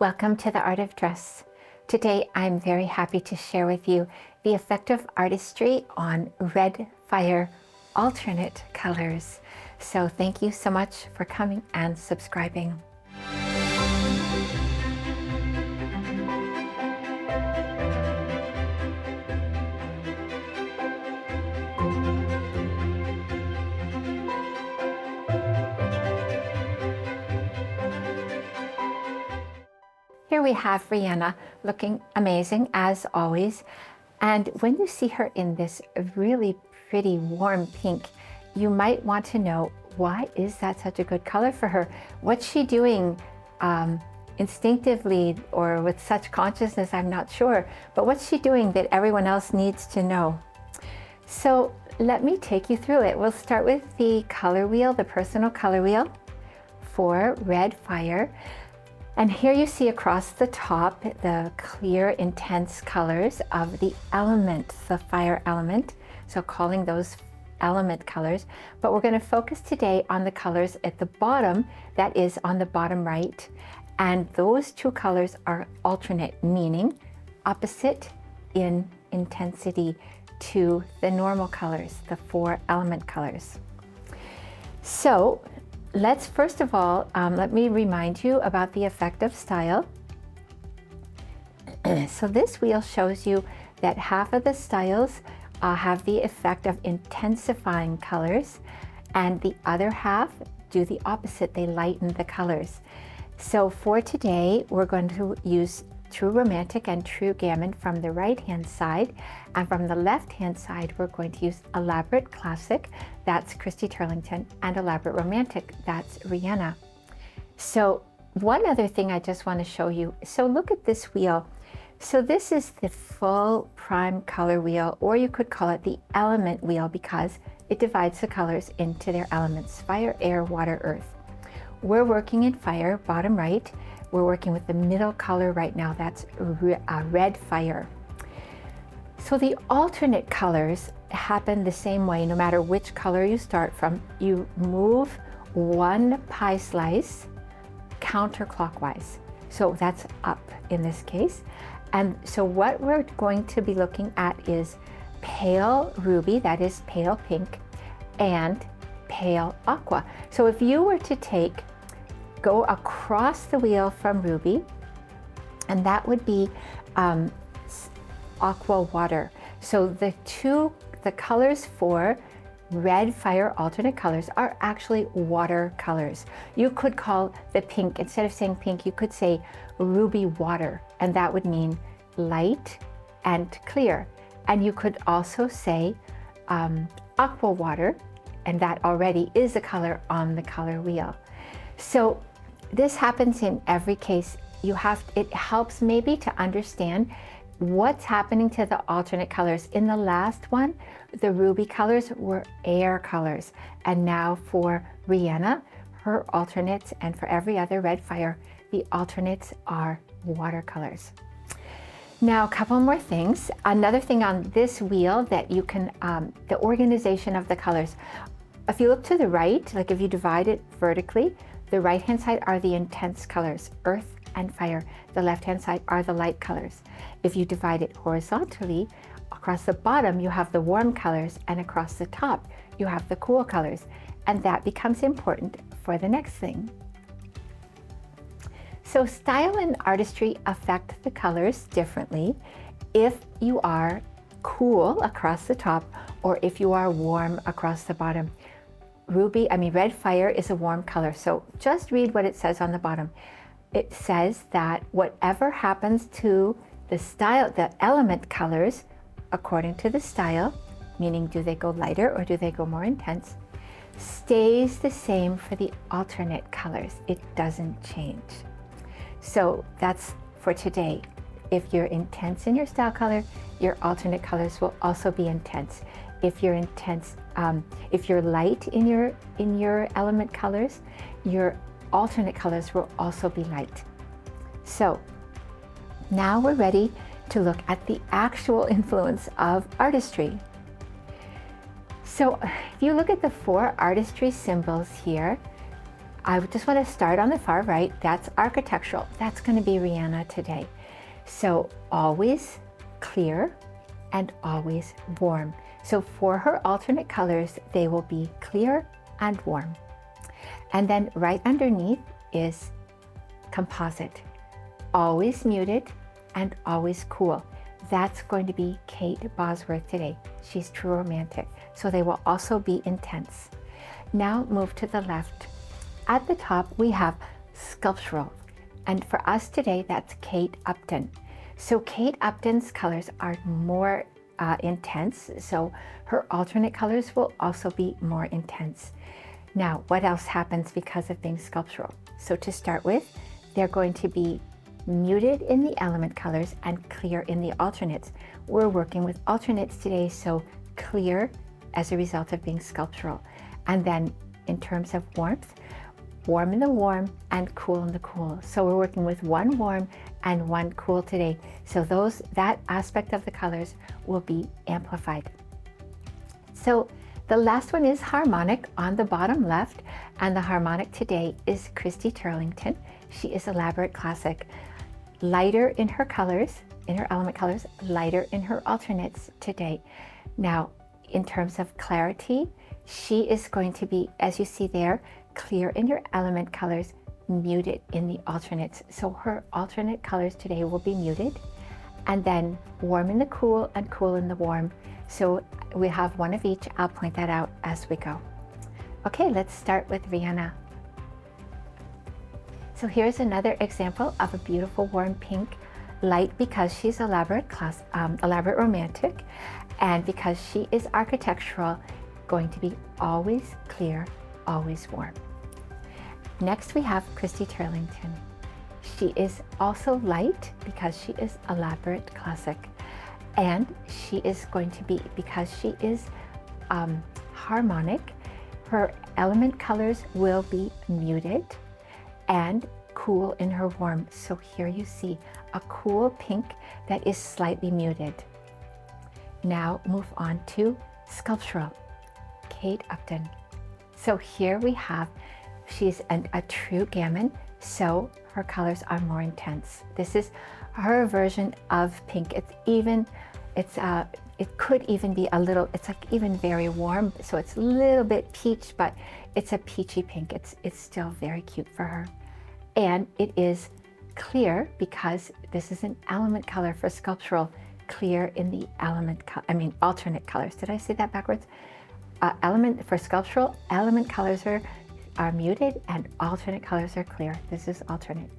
Welcome to the Art of Dress. Today I'm very happy to share with you the effect of artistry on red fire alternate colors. So thank you so much for coming and subscribing. Here we have Rihanna looking amazing as always. And when you see her in this really pretty warm pink, you might want to know, why is that such a good color for her? What's she doing instinctively or with such consciousness? I'm not sure. But what's she doing that everyone else needs to know? So let me take you through it. We'll start with the color wheel, the personal color wheel for red fire. And here you see across the top the clear, intense colors of the element, the fire element. So calling those element colors. But we're going to focus today on the colors at the bottom, that is on the bottom right. And those two colors are alternate, meaning opposite in intensity to the normal colors, the four element colors. So let's first of all, let me remind you about the effect of style. So this wheel shows you that half of the styles have the effect of intensifying colors, and the other half do the opposite, they lighten the colors. So for today, we're going to use True Romantic and True Gammon from the right-hand side, and from the left-hand side, we're going to use Elaborate Classic, that's Christy Turlington, and Elaborate Romantic, that's Rihanna. So one other thing I just want to show you, so look at this wheel. So this is the full prime color wheel, or you could call it the element wheel because it divides the colors into their elements, fire, air, water, earth. We're working in fire, bottom right. We're working with the middle color right now, that's red fire. So the alternate colors happen the same way, no matter which color you start from. You move one pie slice counterclockwise. So that's up in this case. And so what we're going to be looking at is pale ruby, that is pale pink, and pale aqua. So if you were to go across the wheel from ruby, and that would be aqua water. So the colors for red fire alternate colors are actually water colors. You could call the pink, instead of saying pink, you could say ruby water, and that would mean light and clear. And you could also say aqua water, and that already is a color on the color wheel. So this happens in every case. It helps maybe to understand what's happening to the alternate colors. In the last one, the ruby colors were air colors. And now for Rihanna, her alternates, and for every other red fire, the alternates are watercolors. Now, a couple more things. Another thing on this wheel that you can, the organization of the colors. If you look to the right, like if you divide it vertically, the right-hand side are the intense colors, earth and fire. The left-hand side are the light colors. If you divide it horizontally, across the bottom you have the warm colors, and across the top you have the cool colors. And that becomes important for the next thing. So style and artistry affect the colors differently if you are cool across the top or if you are warm across the bottom. Red fire is a warm color. So just read what it says on the bottom. It says that whatever happens to the style, the element colors, according to the style, meaning do they go lighter or do they go more intense, stays the same for the alternate colors. It doesn't change. So that's for today. If you're intense in your style color, your alternate colors will also be intense. If you're intense, if you're light in your element colors, your alternate colors will also be light. So now we're ready to look at the actual influence of artistry. So if you look at the four artistry symbols here, I just want to start on the far right. That's architectural. That's going to be Rihanna today. So always clear and always warm. So for her alternate colors, they will be clear and warm. And then right underneath is composite. Always muted and always cool. That's going to be Kate Bosworth today. She's true romantic. So they will also be intense. Now move to the left. At the top, we have sculptural. And for us today, that's Kate Upton. So Kate Upton's colors are more intense. So her alternate colors will also be more intense. Now, what else happens because of being sculptural? So to start with, they're going to be muted in the element colors and clear in the alternates. We're working with alternates today, so clear as a result of being sculptural. And then in terms of warmth, warm in the warm and cool in the cool. So we're working with one warm and one cool today. So that aspect of the colors will be amplified. So the last one is harmonic on the bottom left, and the harmonic today is Christy Turlington. She is elaborate classic. Lighter in her colors, in her element colors, lighter in her alternates today. Now, in terms of clarity, she is going to be, as you see there, clear in her element colors, muted in the alternates. So her alternate colors today will be muted, and then warm in the cool and cool in the warm. So we have one of each. I'll point that out as we go. Okay, let's start with Rihanna. So here's another example of a beautiful warm pink, light because she's elaborate romantic, and because she is architectural, going to be always clear, always warm. Next we have Christy Turlington. She is also light because she is elaborate classic, and she is going to be, because she is harmonic, her element colors will be muted and cool in her warm. So here you see a cool pink that is slightly muted. Now move on to sculptural, Kate Upton. So here we have, she's a true gammon, so her colors are more intense. This is her version of pink. It could even be a little, it's like even very warm, so it's a little bit peach, but it's a peachy pink. It's still very cute for her. And it is clear because this is an element color for sculptural, clear in the alternate colors. Did I say that backwards? For sculptural, element colors are muted and alternate colors are clear. This is alternate.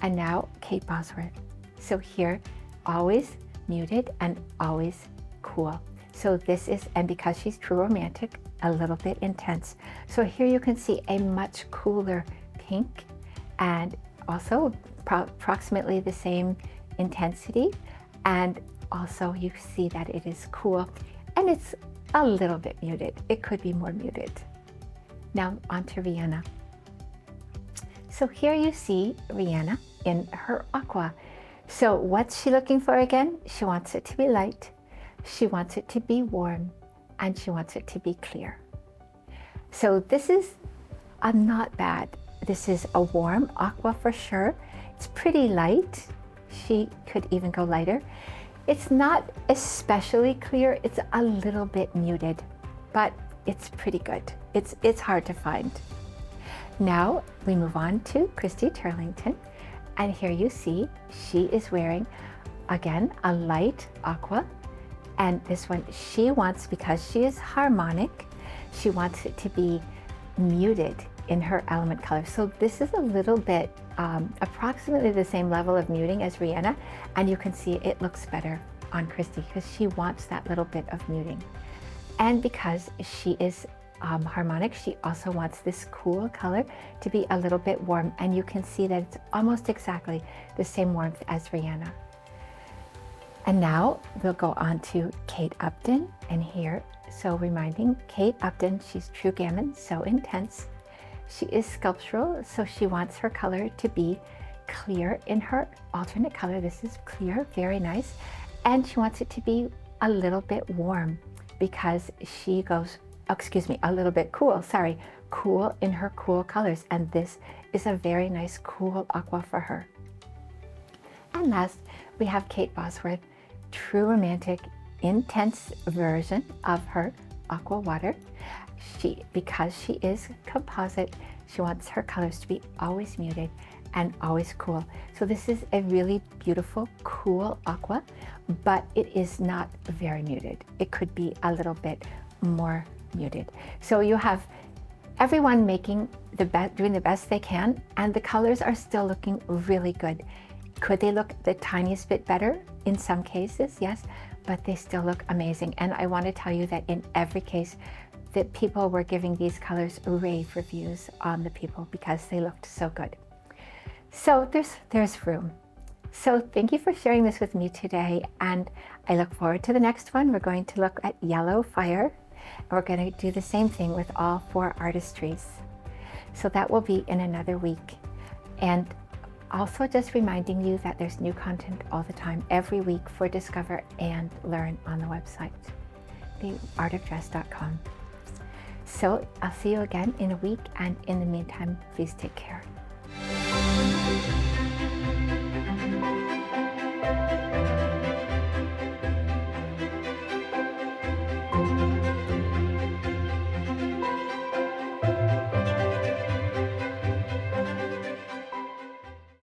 And now Kate Bosworth. So here, always muted and always cool. So this is, and because she's true romantic, a little bit intense. So here you can see a much cooler pink, and also approximately the same intensity. And also you see that it is cool and it's a little bit muted. It could be more muted. Now on to Rihanna. So here you see Rihanna in her aqua. So what's she looking for again? She wants it to be light, she wants it to be warm, and she wants it to be clear. So this is not bad. This is a warm aqua for sure. It's pretty light. She could even go lighter. It's not especially clear. It's a little bit muted, but it's pretty good. It's hard to find. Now we move on to Christy Turlington. And here you see she is wearing, again, a light aqua. And this one she wants, because she is harmonic, she wants it to be muted in her element color. So this is a little bit, approximately the same level of muting as Rihanna. And you can see it looks better on Christy because she wants that little bit of muting. And because she is harmonic, she also wants this cool color to be a little bit warm, and you can see that it's almost exactly the same warmth as Rihanna. And now we'll go on to Kate Upton, and here, so reminding Kate Upton, she's true gammon, so intense. She is sculptural, so she wants her color to be clear in her alternate color. This is clear, very nice. And she wants it to be a little bit warm because she goes excuse me, a little bit cool, sorry, cool in her cool colors. And this is a very nice cool aqua for her. And last, we have Kate Bosworth, true romantic, intense version of her aqua water. Because she is composite, she wants her colors to be always muted and always cool. So this is a really beautiful, cool aqua, but it is not very muted. It could be a little bit more muted. So you have everyone making doing the best they can, and the colors are still looking really good. Could they look the tiniest bit better? In some cases, yes, but they still look amazing. And I want to tell you that in every case, that people were giving these colors rave reviews on the people because they looked so good. So there's room. So thank you for sharing this with me today, and I look forward to the next one. We're going to look at yellow fire, and we're going to do the same thing with all 4 artistries. So that will be in another week. And also just reminding you that there's new content all the time, every week, for Discover and Learn on the website, theartofdress.com. So I'll see you again in a week, and in the meantime, please take care.